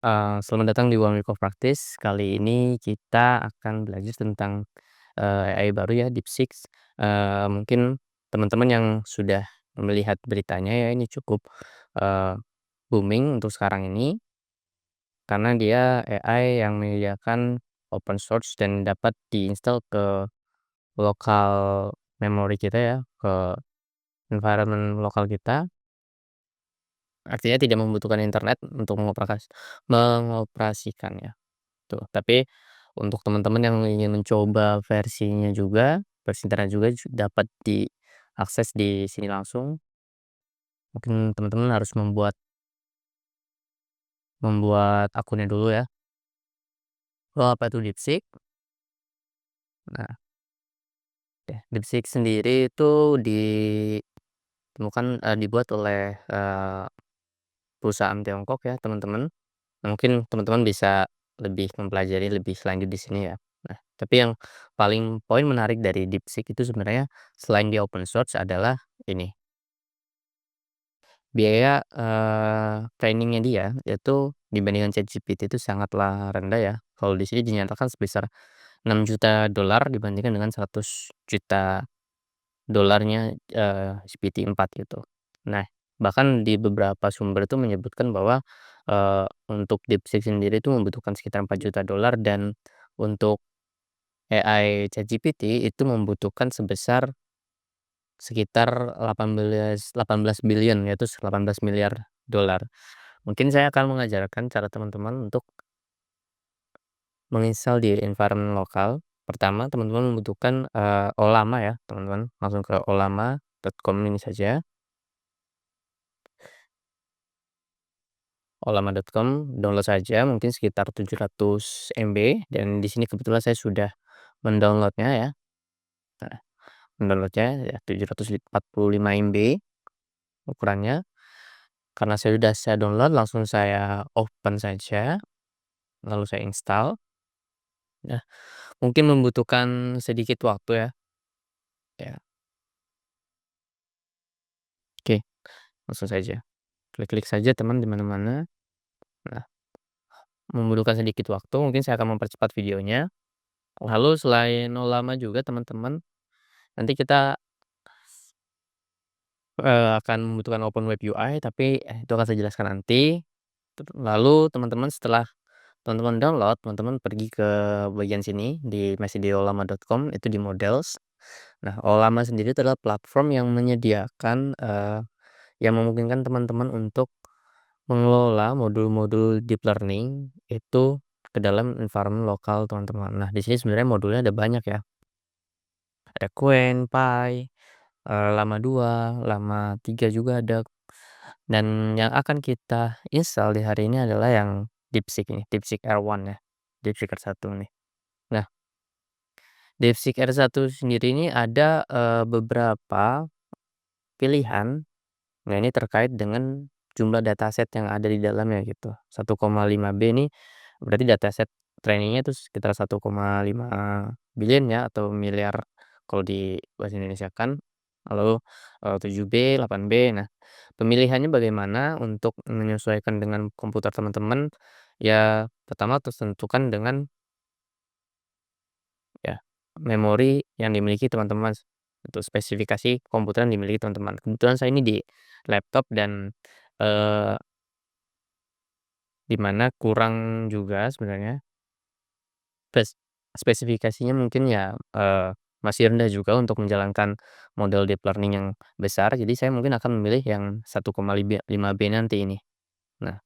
Selamat datang di One Week of Practice. Kali ini kita akan belajar tentang, AI baru ya, DeepSeek. Mungkin teman-teman yang sudah melihat beritanya ya, ini cukup, eee, booming untuk sekarang ini, karena dia AI yang menyediakan open source dan dapat diinstal ke lokal memori kita ya, ke environment lokal kita. Artinya tidak membutuhkan internet untuk mengoperasikannya. Tuh, tapi untuk teman-teman yang ingin mencoba versinya juga, versi internet juga dapat diakses di sini langsung. Mungkin teman-teman harus membuat membuat akunnya dulu ya. Apa itu DeepSeek? Nah, DeepSeek sendiri itu dibuat oleh, perusahaan Tiongkok ya, teman-teman. Nah, mungkin teman-teman bisa lebih mempelajari lebih lanjut di sini ya. Nah, tapi yang paling poin menarik dari DeepSeek itu sebenarnya selain dia open source adalah ini, biaya, training dia itu dibandingkan ChatGPT itu sangatlah rendah ya. Kalau di sini dinyatakan sebesar $6 juta dibandingkan dengan $100 juta GPT-4 gitu. Nah, bahkan di beberapa sumber itu menyebutkan bahwa, untuk DeepSeek sendiri itu membutuhkan sekitar $4 juta dan untuk AI ChatGPT itu membutuhkan sebesar sekitar 18 billion yaitu 18 miliar dolar. Mungkin saya akan mengajarkan cara teman-teman untuk menginstal di environment lokal. Pertama, teman-teman membutuhkan, Ollama ya, teman-teman. Langsung ke ollama.com ini saja. Ollama.com, download saja mungkin sekitar 700 MB dan di sini kebetulan saya sudah mendownloadnya ya. Nah, mendownloadnya ya 745 MB ukurannya. Karena saya download langsung saya open saja, lalu saya install. Nah, mungkin membutuhkan sedikit waktu ya. Ya, oke, langsung saja. Klik-klik saja teman di mana-mana. Nah, membutuhkan sedikit waktu, mungkin saya akan mempercepat videonya. Lalu selain Ollama juga teman-teman, nanti kita, akan membutuhkan Open Web UI, tapi, itu akan saya jelaskan nanti. Lalu teman-teman setelah teman-teman download, teman-teman pergi ke bagian sini masih di ollama.com itu di models. Nah, Ollama sendiri itu adalah platform yang menyediakan, yang memungkinkan teman-teman untuk mengelola modul-modul deep learning itu ke dalam environment lokal teman-teman. Nah, di sini sebenarnya modulnya ada banyak ya. Ada Qwen, Pi, Llama 2, Llama 3 juga ada. Dan yang akan kita install di hari ini adalah yang DeepSeek ini, DeepSeek R1 ya. DeepSeek R1 nih. Nah, DeepSeek R1 sendiri ini ada, beberapa pilihan. Nah, ini terkait dengan jumlah dataset yang ada di dalamnya gitu. 1,5 B ini berarti dataset trainingnya itu sekitar 1,5 billion ya atau miliar kalau di bahasa Indonesia kan. Lalu, 7B, 8B. Nah, pemilihannya bagaimana untuk menyesuaikan dengan komputer teman-teman, ya pertama tentukan dengan ya memori yang dimiliki teman-teman, untuk spesifikasi komputer yang dimiliki teman-teman. Kebetulan saya ini di laptop dan, eee, di mana kurang juga sebenarnya spesifikasinya mungkin ya, masih rendah juga untuk menjalankan model deep learning yang besar. Jadi saya mungkin akan memilih yang 1,5B nanti ini. Nah,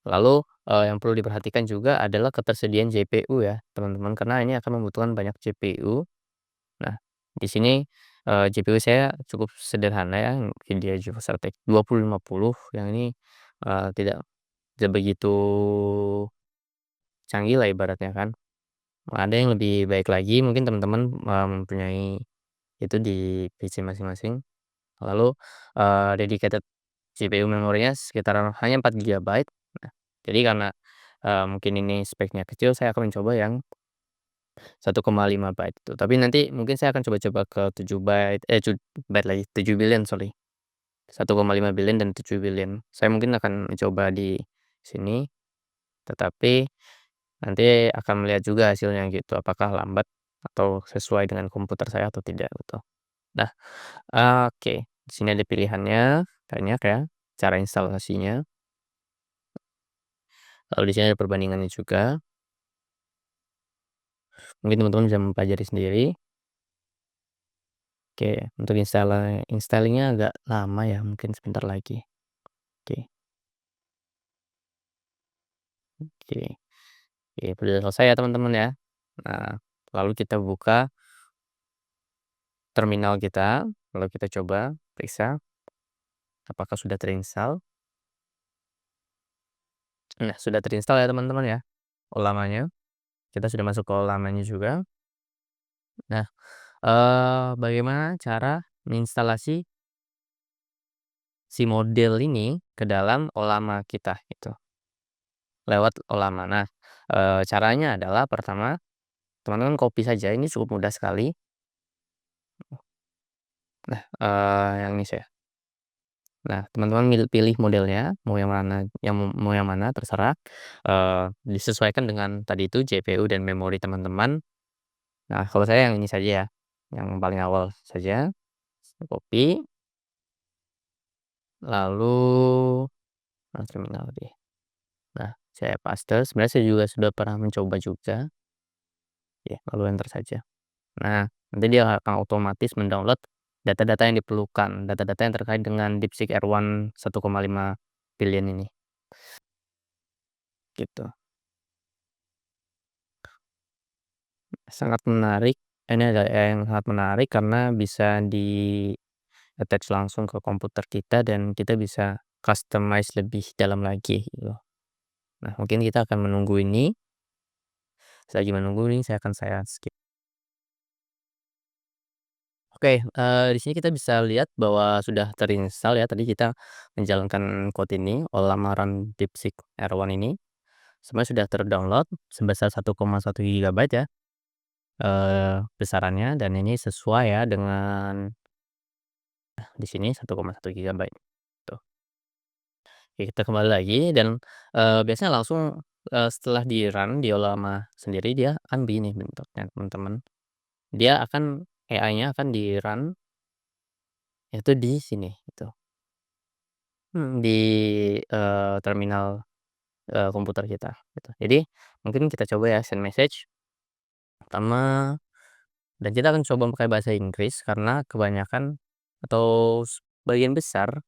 lalu, yang perlu diperhatikan juga adalah ketersediaan GPU ya, teman-teman, karena ini akan membutuhkan banyak GPU. Nah, di sini, GPU saya cukup sederhana ya, Nvidia GeForce RTX 2050 yang ini, tidak tidak begitu canggih lah ibaratnya kan. Ada yang lebih baik lagi mungkin teman-teman, mempunyai itu di PC masing-masing. Lalu, dedicated CPU memorinya sekitar hanya 4 GB. Nah, jadi karena, mungkin ini speknya kecil, saya akan mencoba yang 1,5 byte itu. Tapi nanti mungkin saya akan coba-coba ke 7 billion sorry. 1,5 billion dan 7 billion. Saya mungkin akan mencoba di sini, tetapi nanti akan melihat juga hasilnya gitu, apakah lambat atau sesuai dengan komputer saya atau tidak gitu. Nah, oke, di sini ada pilihannya banyak ya, cara instalasinya, lalu di sini ada perbandingannya juga, mungkin teman-teman bisa mempelajari sendiri. Oke, untuk installingnya agak lama ya, mungkin sebentar lagi. Oke oke oke, udah selesai ya teman-teman ya. Nah, lalu kita buka terminal kita, lalu kita coba periksa apakah sudah terinstall. Nah, sudah terinstall ya teman-teman ya, lamanya. Kita sudah masuk ke lamanya juga. Nah, bagaimana cara menginstalasi si model ini ke dalam Olama kita gitu, lewat Olama. Nah, caranya adalah pertama, teman-teman copy saja, ini cukup mudah sekali. Nah, yang ini saya. Nah, teman-teman pilih modelnya, mau yang mana terserah, disesuaikan dengan tadi itu GPU dan memori teman-teman. Nah, kalau saya yang ini saja ya, yang paling awal saja, copy, lalu terminal deh. Nah, saya paste, sebenarnya saya juga sudah pernah mencoba juga, ya, lalu enter saja. Nah, nanti dia akan otomatis mendownload data-data yang diperlukan, data-data yang terkait dengan DeepSeek R1 1,5 billion ini, gitu. Sangat menarik, ini ada yang sangat menarik karena bisa di-attach langsung ke komputer kita dan kita bisa customize lebih dalam lagi gitu. Nah, mungkin kita akan menunggu ini, selagi menunggu ini saya skip. Oke, di sini kita bisa lihat bahwa sudah terinstall ya, tadi kita menjalankan code ini, Olama Run DeepSeek R1 ini, semuanya sudah terdownload sebesar 1,1 gigabyte ya, besarannya dan ini sesuai ya dengan di sini 1,1 gigabyte, tuh. Oke, kita kembali lagi dan, biasanya langsung, setelah di-run di Olama sendiri dia akan begini bentuknya teman-teman. Dia akan AI-nya akan di-run itu di sini gitu, di, terminal, komputer kita gitu. Jadi mungkin kita coba ya send message pertama dan kita akan coba pakai bahasa Inggris karena kebanyakan atau sebagian besar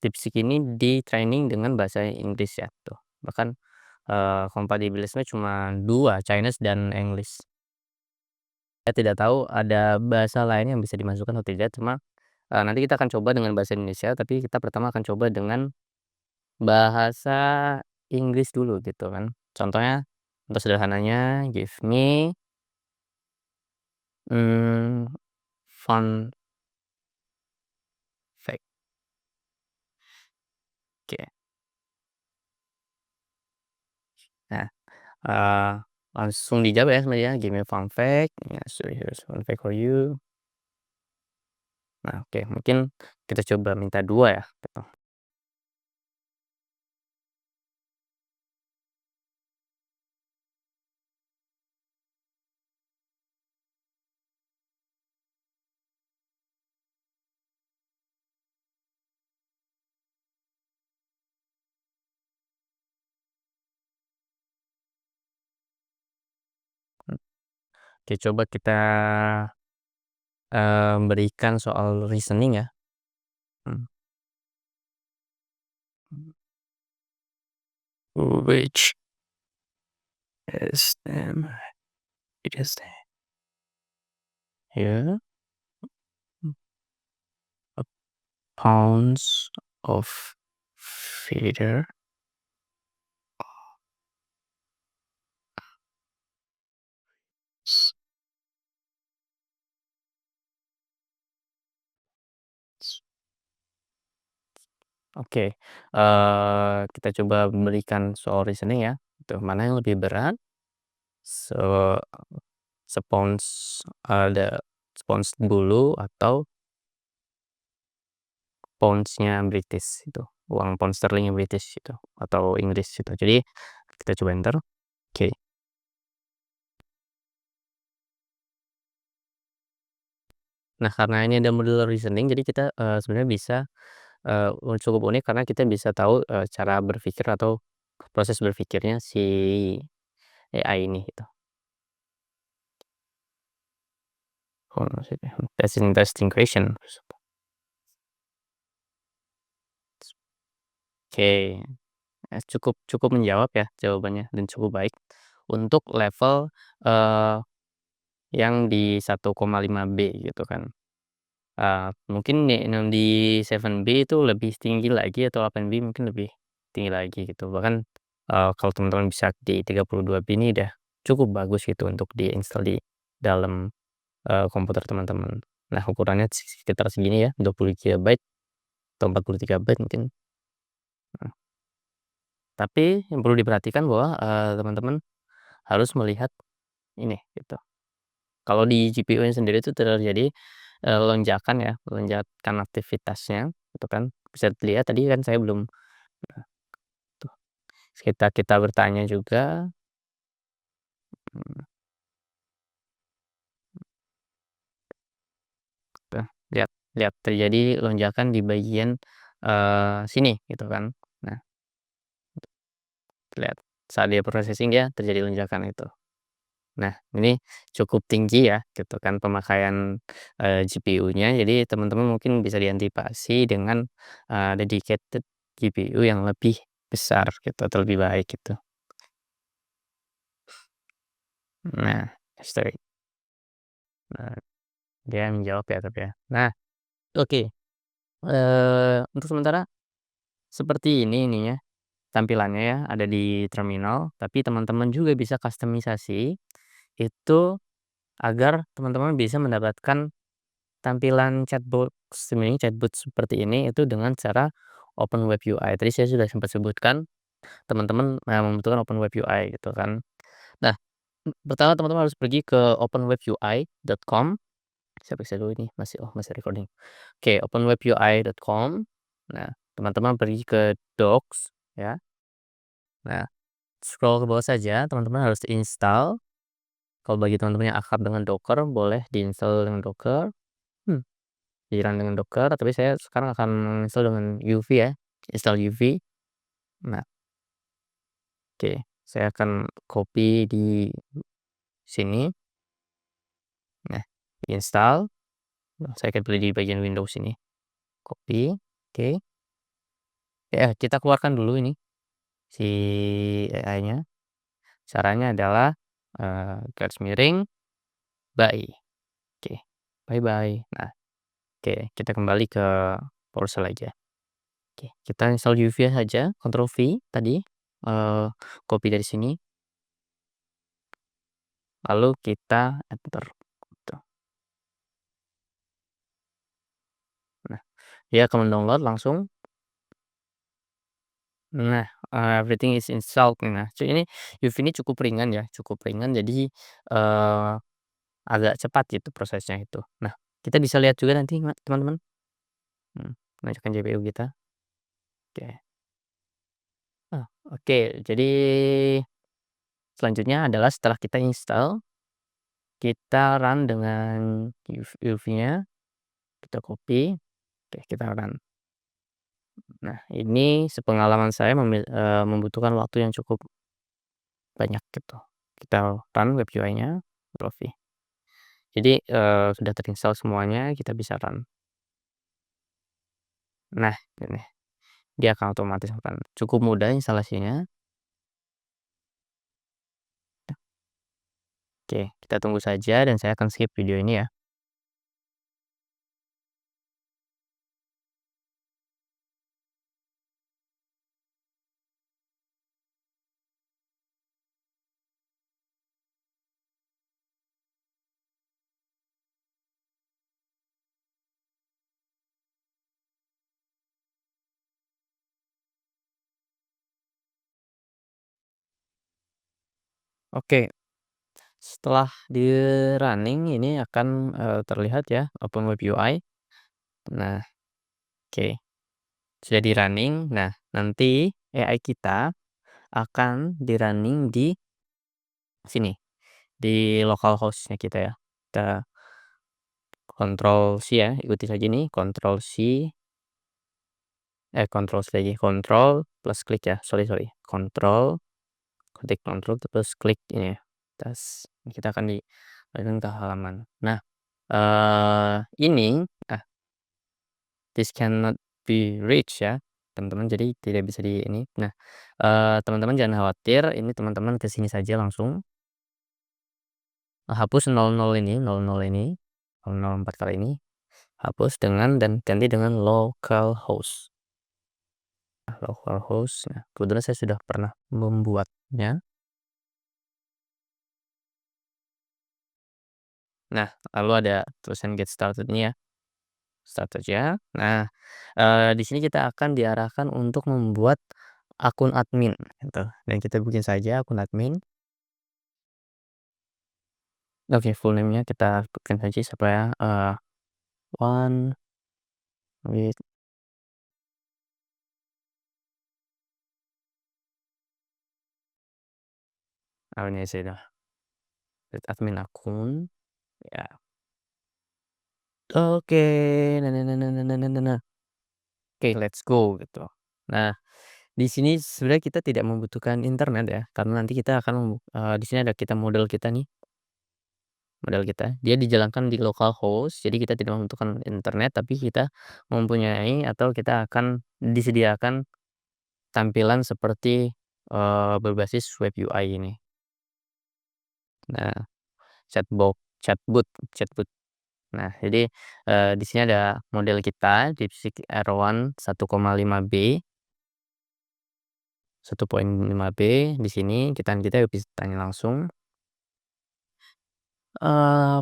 DeepSeek ini di-training dengan bahasa Inggris ya tuh. Bahkan, kompatibilitasnya cuma 2, Chinese dan English. Saya tidak tahu ada bahasa lain yang bisa dimasukkan atau tidak, cuma, nanti kita akan coba dengan bahasa Indonesia, tapi kita pertama akan coba dengan bahasa Inggris dulu gitu kan. Contohnya, untuk sederhananya, give me, mmm, fun fact. Oke. Nah, eee, langsung dijawab ya sama dia, "Give me a fun fact." Ya, so here's fun fact for you. Nah, oke, mungkin kita coba minta 2 ya, gitu. Oke, coba kita, berikan soal reasoning ya. Mmm. Which is them it is them here, a pounds of feather. Oke, kita coba berikan soal reasoning ya, gitu. Mana yang lebih berat? Se spons ada spons bulu atau pounds-nya British itu. uang pound sterling British gitu atau Inggris gitu. Jadi kita coba enter, oke. Nah, karena ini ada model reasoning jadi kita, sebenarnya bisa, cukup unik karena kita bisa tahu, cara berpikir atau proses berpikirnya si AI ini gitu. Oh, maksudnya, that's an interesting question. Oke, cukup cukup menjawab ya jawabannya dan cukup baik untuk level, eee, yang di 1,5B gitu kan. Mungkin yang di 7B itu lebih tinggi lagi atau 8B mungkin lebih tinggi lagi gitu. Bahkan, kalau teman-teman bisa di 32B ini udah cukup bagus gitu untuk di-install di dalam, komputer teman-teman. Nah, ukurannya sekitar segini ya, 20 GB atau 43 byte mungkin. Nah, tapi yang perlu diperhatikan bahwa, teman-teman harus melihat ini gitu, kalau di GPU-nya sendiri itu terjadi, lonjakan ya, lonjakan aktivitasnya gitu kan. Bisa dilihat tadi kan saya belum tuh, kita kita bertanya juga, mmm, tuh, lihat lihat terjadi lonjakan di bagian, sini gitu kan. Nah, lihat saat dia processing dia terjadi lonjakan itu. Nah, ini cukup tinggi ya gitu kan pemakaian, GPU-nya. Jadi teman-teman mungkin bisa diantisipasi dengan, dedicated GPU yang lebih besar gitu atau lebih baik gitu. Nah, history. Nah, dia menjawab ya tapi ya. Nah, oke, untuk sementara seperti ini ininya tampilannya ya, ada di terminal, tapi teman-teman juga bisa kustomisasi itu agar teman-teman bisa mendapatkan tampilan chatbot seperti ini itu dengan cara Open Web UI. Tadi saya sudah sempat sebutkan teman-teman, membutuhkan Open Web UI gitu kan. Nah, pertama teman-teman harus pergi ke openwebui.com. Saya periksa dulu ini masih recording. Oke, openwebui.com. Nah, teman-teman pergi ke Docs ya. Nah, scroll ke bawah saja, teman-teman harus install. Kalau bagi teman-teman yang akrab dengan Docker, boleh diinstal dengan Docker. Hmm. Di-run dengan Docker, tapi saya sekarang akan install dengan UV ya, install UV. Nah, oke, saya akan copy di sini. Nah, install, nah, saya akan pilih di bagian Windows ini, copy, oke. Ya, kita keluarkan dulu ini, si AI-nya. Caranya adalah, garis miring, bye, oke, bye-bye. Nah, oke, kita kembali ke browser aja. Oke, kita install UV saja, Ctrl V tadi, copy dari sini. Lalu kita enter, gitu. Nah, dia akan mendownload langsung. Nah, everything is installed nih. Nah, ini UV ini cukup ringan ya, cukup ringan jadi, eee, agak cepat gitu prosesnya itu. Nah, kita bisa lihat juga nanti teman-teman, menggunakan GPU kita. Oke. Oke, jadi selanjutnya adalah setelah kita install, kita run dengan UV-nya, kita copy, oke kita run. Nah, ini sepengalaman saya membutuhkan waktu yang cukup banyak gitu. Kita run web UI-nya, Ctrl-V. Jadi, sudah terinstall semuanya, kita bisa run. Nah, ini dia akan otomatis akan cukup mudah instalasinya. Oke, kita tunggu saja dan saya akan skip video ini ya. Oke, setelah di-running ini akan, terlihat ya Open Web UI. Nah, oke. sudah di-running. Nah, nanti AI kita akan di-running di sini, di localhost-nya kita ya. Kita Ctrl C ya, ikuti saja nih, Ctrl C, Ctrl C lagi, Ctrl plus klik ya, sorry, Ctrl, ketik Ctrl terus klik ini ya, kita akan dialihkan ke halaman. Nah, ini, this cannot be reached ya, teman-teman, jadi tidak bisa di ini. Nah, teman-teman jangan khawatir, ini teman-teman ke sini saja langsung, hapus 00 ini, 00 ini, 004 kali ini, hapus dengan dan ganti dengan localhost. Localhost, nah kebetulan saya sudah pernah membuatnya. Nah, lalu ada tulisan get started ini ya, start aja. Nah, di sini kita akan diarahkan untuk membuat akun admin gitu, dan kita bikin saja akun admin. Oke, full name-nya kita bikin saja supaya, one with ini sudah admin akun, ya. Oke, nah. Oke, let's go gitu. Nah, di sini sebenarnya kita tidak membutuhkan internet ya, karena nanti kita akan di sini ada kita model kita nih, model kita. Dia dijalankan di localhost, jadi kita tidak membutuhkan internet, tapi kita mempunyai atau kita akan disediakan tampilan seperti, berbasis web UI ini. Nah, chatbot chatbot. Nah, jadi, di sini ada model kita, DeepSeek R1 1,5B. 1,5B di sini kita bisa tanya langsung, eee,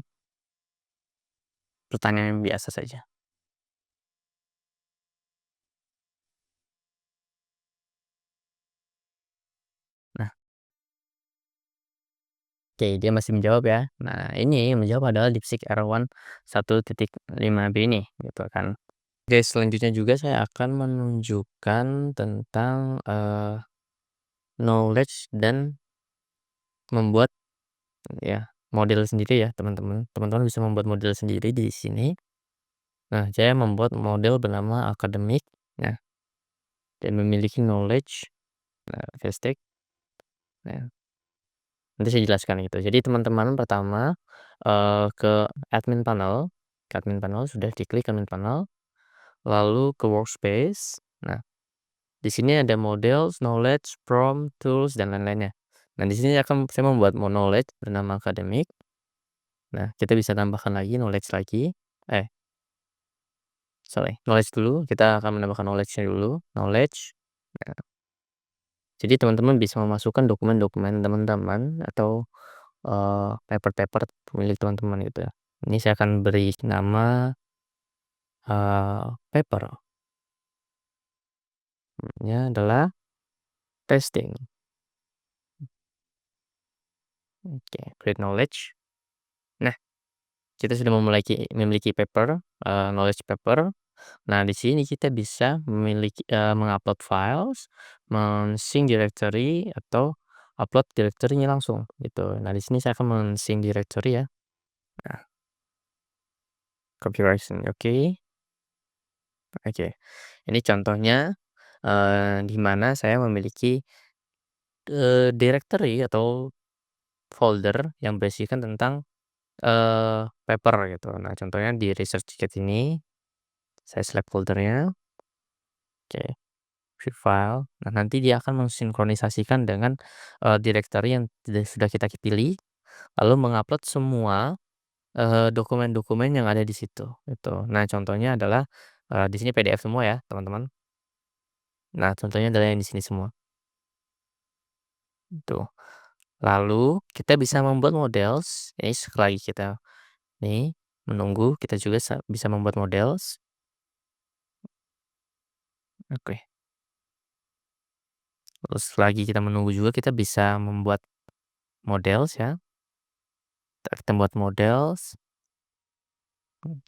pertanyaan yang biasa saja. Nah, oke, dia masih menjawab ya. Nah, ini yang menjawab adalah DeepSeek R1 1.5B ini gitu kan. Oke, selanjutnya juga saya akan menunjukkan tentang, knowledge dan membuat ya model sendiri ya teman-teman. Teman-teman bisa membuat model sendiri di sini. Nah, saya membuat model bernama akademik, nah, dan memiliki knowledge, nah, hashtag. Nah, nanti saya jelaskan gitu. Jadi teman-teman pertama, ke admin panel, sudah diklik admin panel, lalu ke workspace. Nah, di sini ada models, knowledge, prompt, tools, dan lain-lainnya. Nah, di sini saya membuat knowledge bernama akademik. Nah, kita bisa tambahkan lagi knowledge lagi. Eh, sorry, knowledge dulu. Kita akan menambahkan knowledge-nya dulu, knowledge. Nah, jadi teman-teman bisa memasukkan dokumen-dokumen teman-teman atau paper-paper milik teman-teman gitu ya. Ini saya akan beri nama, paper, namanya adalah testing. Oke, create knowledge. Nah, kita sudah memiliki paper, knowledge paper. Nah, di sini kita bisa mengupload files, men-sync directory atau upload directory-nya langsung gitu. Nah, di sini saya akan men-sync directory ya. Nah, configuration, oke. Oke. Ini contohnya, di mana saya memiliki, directory atau folder yang berisikan tentang, paper gitu. Nah, contohnya di research kit ini, saya select foldernya, oke, save file. Nah, nanti dia akan mensinkronisasikan dengan, directory yang sudah kita pilih, lalu mengupload semua, dokumen-dokumen yang ada di situ, gitu. Nah, contohnya adalah, di sini PDF semua ya, teman-teman. Nah, contohnya adalah yang di sini semua, tuh. Lalu kita bisa membuat models, ini sekali kita nih menunggu, kita juga bisa membuat models. Oke. Terus lagi kita menunggu juga kita bisa membuat models ya. Kita buat models,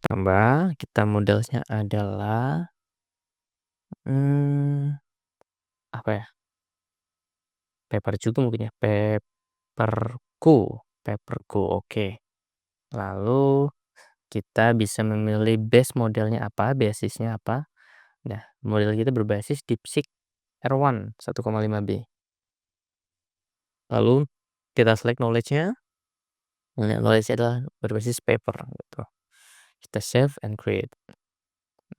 tambah kita modelsnya adalah Mmm, apa ya, paper juga mungkin ya, paperku, oke. Lalu kita bisa memilih base modelnya apa, basisnya apa. Nah, model kita berbasis DeepSeek R1 1,5B. Lalu kita select knowledge-nya, nah knowledge-nya adalah berbasis paper gitu. Kita save and create.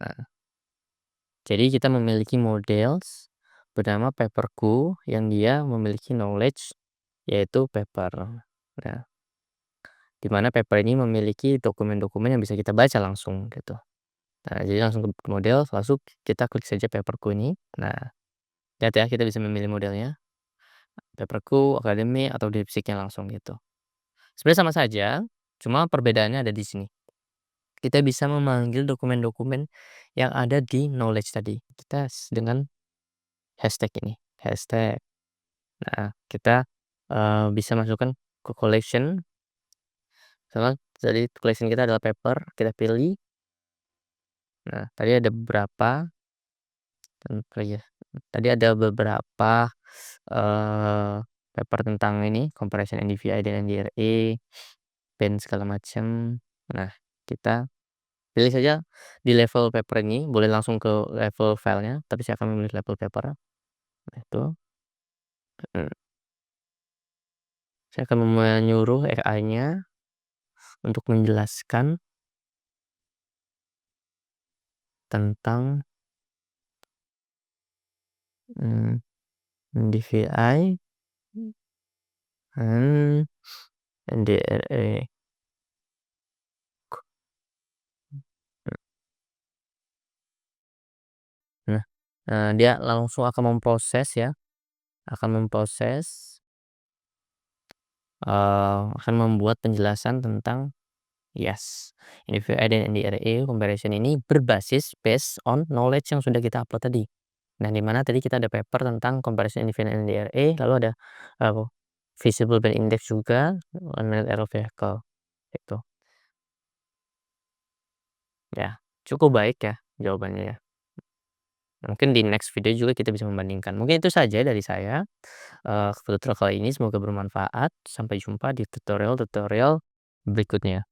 Nah, jadi kita memiliki models bernama Paperku yang dia memiliki knowledge yaitu paper. Nah, di mana paper ini memiliki dokumen-dokumen yang bisa kita baca langsung gitu. Nah, jadi langsung ke model, langsung kita klik saja Paperku ini. Nah, lihat ya kita bisa memilih modelnya, Paperku, Academy, atau DeepSeek-nya langsung gitu. Sebenarnya sama saja, cuma perbedaannya ada di sini. Kita bisa memanggil dokumen-dokumen yang ada di knowledge tadi. Kita dengan hashtag ini, hashtag. Nah, kita, bisa masukkan ke collection. Misalkan jadi collection kita adalah paper, kita pilih. Nah, tadi ada beberapa, ya, tadi ada beberapa, eee, paper tentang ini, comparison NDVI dan NDRA, band segala macam. Nah, kita pilih saja di level paper ini, boleh langsung ke level filenya, tapi saya akan memilih level paper. Nah itu, mhm, saya akan menyuruh AI-nya untuk menjelaskan tentang, mmm, DVI dan NDRA. Nah, dia langsung akan memproses ya, akan memproses, akan membuat penjelasan tentang yes, NDVI dan NDRA comparison ini berbasis based on knowledge yang sudah kita upload tadi. Nah, di mana tadi kita ada paper tentang comparison NDVI dan NDRA, lalu ada, eee, visible band index juga, one-minute error vehicle, itu. Ya, cukup baik ya jawabannya ya. Mungkin di next video juga kita bisa membandingkan. Mungkin itu saja dari saya, tutorial kali ini semoga bermanfaat. Sampai jumpa di tutorial-tutorial berikutnya.